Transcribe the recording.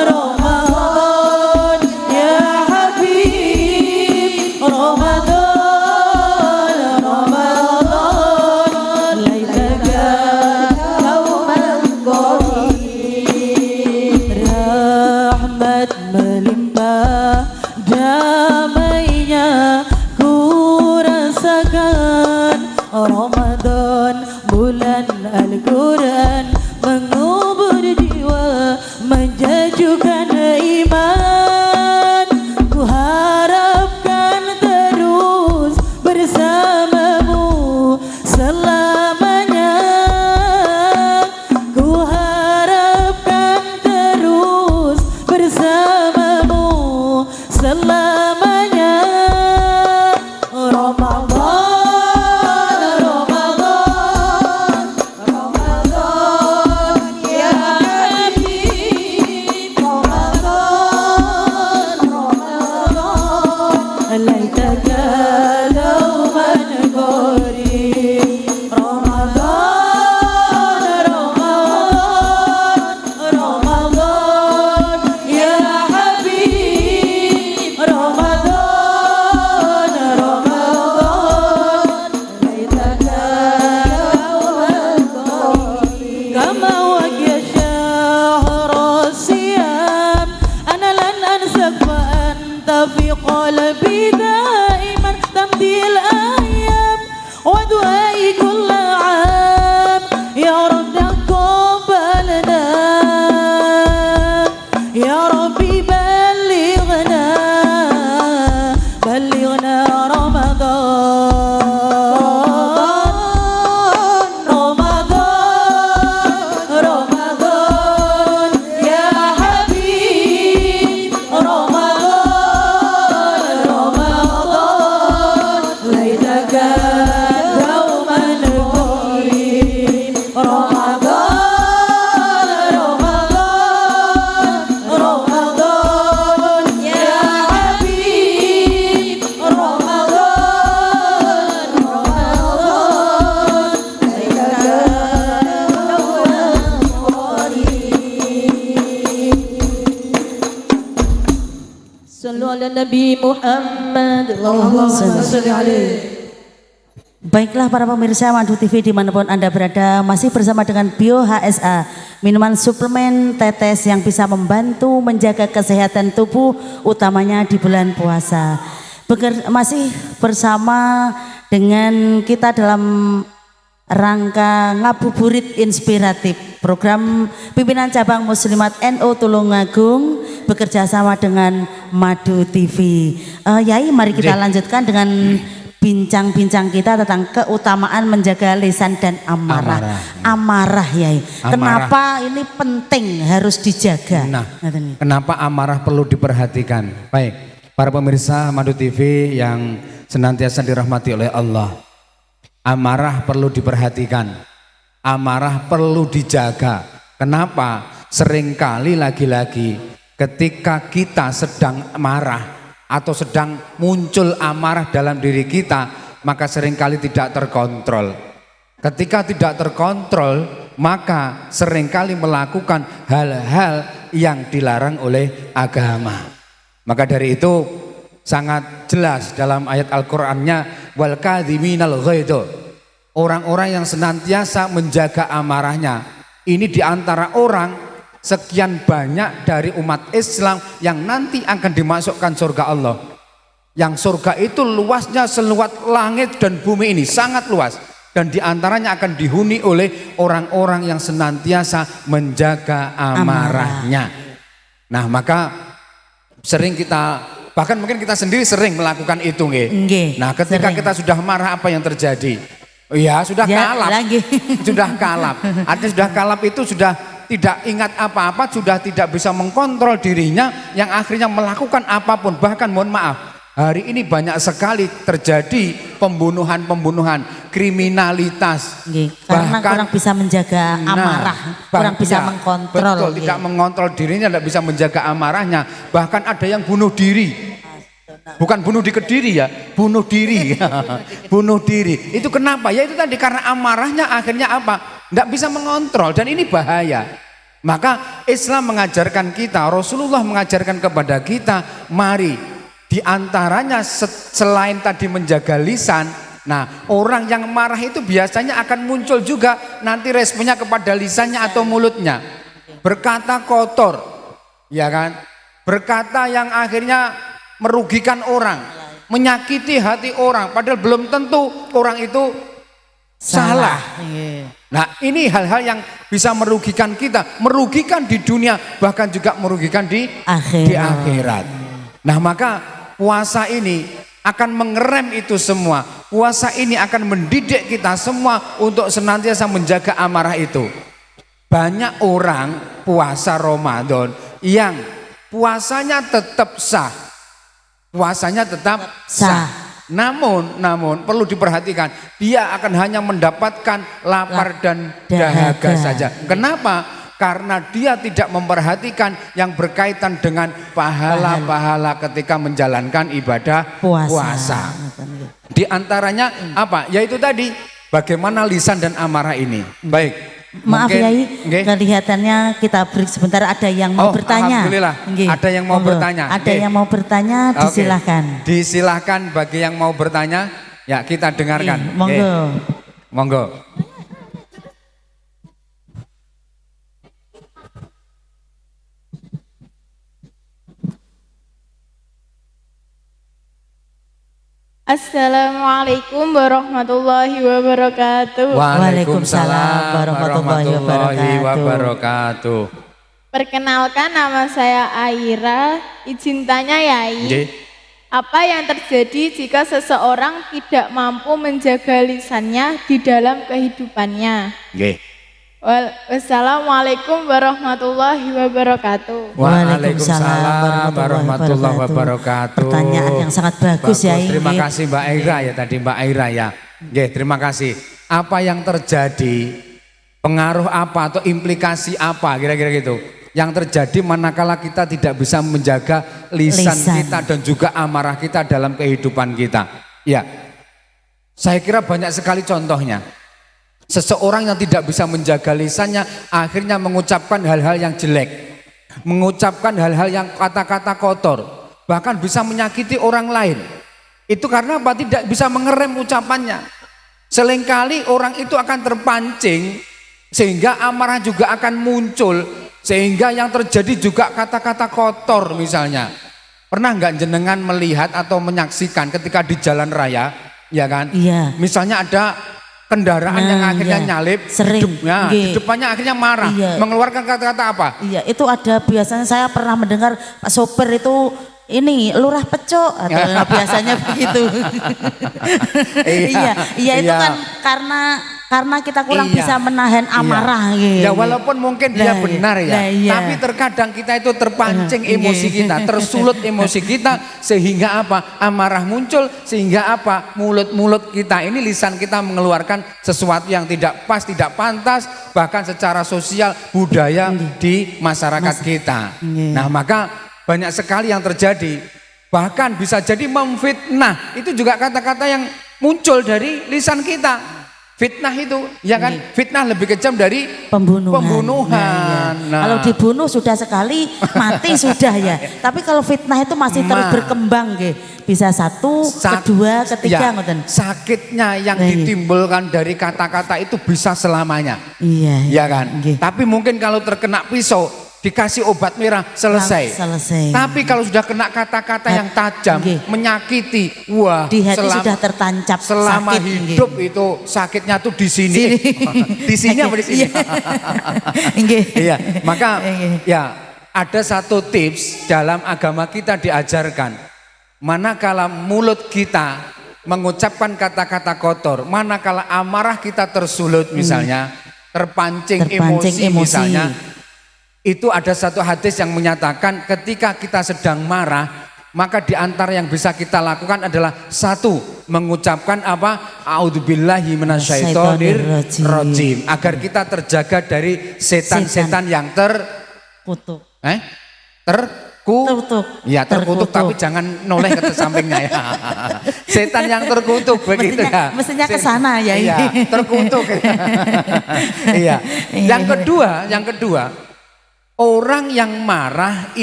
Ramadan ya Habib Ramadan Ramadan laitaka yauman qarib rahmat melimpah damainya ku rasakan Ramadan bulan Al-Quran mengubur jiwa menjajukan iman ku harapkan terus bersamamu selamanya ku harapkan terus bersamamu selamanya Ramadan في قلبي دائما تمضي الأيام ودعائي كل عام يا رب تقبلنا يا ربي بلغنا بلغنا Nabi Muhammad Allahumma sholli alaihi. Baiklah para pemirsa Madu TV dimanapun Anda berada, masih bersama dengan Bio HSA, minuman suplemen tetes yang bisa membantu menjaga kesehatan tubuh utamanya di bulan puasa. Masih bersama dengan kita dalam rangka ngabuburit inspiratif, program pimpinan cabang Muslimat NU Tulungagung bekerja sama dengan Madu TV. Yai, mari kita lanjutkan dengan bincang-bincang kita tentang keutamaan menjaga lisan dan amarah. Amarah, Yai. Amarah. Kenapa ini penting harus dijaga? Nah, kenapa amarah perlu diperhatikan? Baik, para pemirsa Madu TV yang senantiasa dirahmati oleh Allah. Amarah perlu diperhatikan, amarah perlu dijaga. Kenapa? Seringkali lagi-lagi ketika kita sedang marah atau sedang muncul amarah dalam diri kita, maka seringkali tidak terkontrol. Ketika tidak terkontrol, maka seringkali melakukan hal-hal yang dilarang oleh agama. Maka dari itu sangat jelas dalam ayat Al-Qur'annya, wal kadhiminal ghaidh, orang-orang yang senantiasa menjaga amarahnya. Ini diantara orang sekian banyak dari umat Islam yang nanti akan dimasukkan surga Allah. Yang surga itu luasnya seluas langit dan bumi ini, sangat luas. Dan diantaranya akan dihuni oleh orang-orang yang senantiasa menjaga amarahnya. Nah, maka sering kita, bahkan mungkin kita sendiri sering melakukan itu, nggih. Nah, ketika kita sudah marah, apa yang terjadi? Ya, sudah kalap. Sudah kalap. Artinya sudah kalap itu sudah tidak ingat apa-apa, sudah tidak bisa mengkontrol dirinya, yang akhirnya melakukan apapun. Bahkan mohon maaf, hari ini banyak sekali terjadi pembunuhan-pembunuhan, kriminalitas. Karena kurang bisa menjaga amarah, kurang bisa mengkontrol. Betul, tidak mengontrol dirinya, tidak bisa menjaga amarahnya. Bahkan ada yang bunuh diri. Bukan bunuh di Kediri ya, bunuh diri. Bunuh diri. Itu kenapa? Ya itu tadi karena amarahnya akhirnya apa? Tidak bisa mengontrol, dan ini bahaya. Maka Islam mengajarkan kita, Rasulullah mengajarkan kepada kita, mari diantaranya selain tadi menjaga lisan. Nah, orang yang marah itu biasanya akan muncul juga nanti responnya kepada lisannya atau mulutnya. Berkata kotor, ya kan? Berkata yang akhirnya merugikan orang, menyakiti hati orang, padahal belum tentu orang itu salah. Nah, ini hal-hal yang bisa merugikan kita, merugikan di dunia, bahkan juga merugikan di akhirat. Nah, maka puasa ini akan mengerem itu semua. Puasa ini akan mendidik kita semua untuk senantiasa menjaga amarah itu. Banyak orang puasa Ramadan yang puasanya tetap sah. Puasanya tetap sah. Namun perlu diperhatikan, dia akan hanya mendapatkan lapar dan dahaga saja. Kenapa? Karena dia tidak memperhatikan yang berkaitan dengan pahala-pahala ketika menjalankan ibadah puasa. Di antaranya apa? Yaitu tadi bagaimana lisan dan amarah ini. Baik. Maaf Yai, kelihatannya kita break sebentar, ada yang mau bertanya. Alhamdulillah, ada yang mau bertanya. Ada yang mau bertanya, disilahkan. Disilahkan bagi yang mau bertanya, ya kita dengarkan. Monggo. Monggo. Assalamualaikum warahmatullahi wabarakatuh. Waalaikumsalam warahmatullahi wabarakatuh. Perkenalkan, nama saya Aira. Izin tanya Yai, apa yang terjadi jika seseorang tidak mampu menjaga lisannya di dalam kehidupannya? Wassalamualaikum warahmatullahi wabarakatuh. Waalaikumsalam warahmatullahi wabarakatuh. Pertanyaan yang sangat bagus ya. Terima kasih Mbak Aira ya tadi, Mbak Aira ya. Terima kasih. Apa yang terjadi, pengaruh apa atau implikasi apa kira-kira gitu yang terjadi manakala kita tidak bisa menjaga lisan kita dan juga amarah kita dalam kehidupan kita? Ya, saya kira banyak sekali contohnya. Seseorang yang tidak bisa menjaga lisannya akhirnya mengucapkan hal-hal yang jelek, mengucapkan hal-hal yang kata-kata kotor, bahkan bisa menyakiti orang lain. Itu karena apa? Tidak bisa mengerem ucapannya. Seringkali orang itu akan terpancing sehingga amarah juga akan muncul, sehingga yang terjadi juga kata-kata kotor misalnya. Pernah nggak jenengan melihat atau menyaksikan ketika di jalan raya, ya kan? Iya. Misalnya ada kendaraan yang akhirnya nyalip, di depannya akhirnya marah, mengeluarkan kata-kata apa? Iya, itu ada biasanya saya pernah mendengar Pak sopir itu ini lurah pecok atau biasanya begitu. Iya itu kan karena kita kurang bisa menahan amarah gitu. Ya walaupun mungkin dia benar ya, tapi terkadang kita itu terpancing emosi kita, tersulut emosi kita sehingga apa? Amarah muncul, sehingga apa? Mulut kita ini, lisan kita mengeluarkan sesuatu yang tidak pas, tidak pantas, bahkan secara sosial budaya di masyarakat kita. Nah, maka banyak sekali yang terjadi, bahkan bisa jadi memfitnah. Itu juga kata-kata yang muncul dari lisan kita. Fitnah itu, ya kan? Fitnah lebih kejam dari pembunuhan. Nah. Kalau dibunuh sudah sekali, mati sudah ya. Tapi kalau fitnah itu masih terus berkembang, bisa satu, kedua, ketiga. Sakitnya yang ditimbulkan dari kata-kata itu bisa selamanya. Iya kan? Tapi mungkin kalau terkena pisau, dikasih obat merah, selesai. Tapi kalau sudah kena kata-kata yang tajam, menyakiti, wah, di hati sudah tertancap. Selama sakit, hidup itu sakitnya tuh di sini. Di sini apa di sini? Iya, maka ya ada satu tips dalam agama kita diajarkan. Manakala mulut kita mengucapkan kata-kata kotor, manakala amarah kita tersulut misalnya, terpancing emosi misalnya, itu ada satu hadis yang menyatakan ketika kita sedang marah, maka di antara yang bisa kita lakukan adalah satu, mengucapkan apa? A'udzubillahi minasyaitonir rajim, agar kita terjaga dari setan-setan yang terkutuk. Ya terkutuk, tapi jangan noleh ke sampingnya ya. Setan yang terkutuk begitu ya. Mestinya ke sana ya. Iya, terkutuk. Iya. Yang kedua, Orang yang marah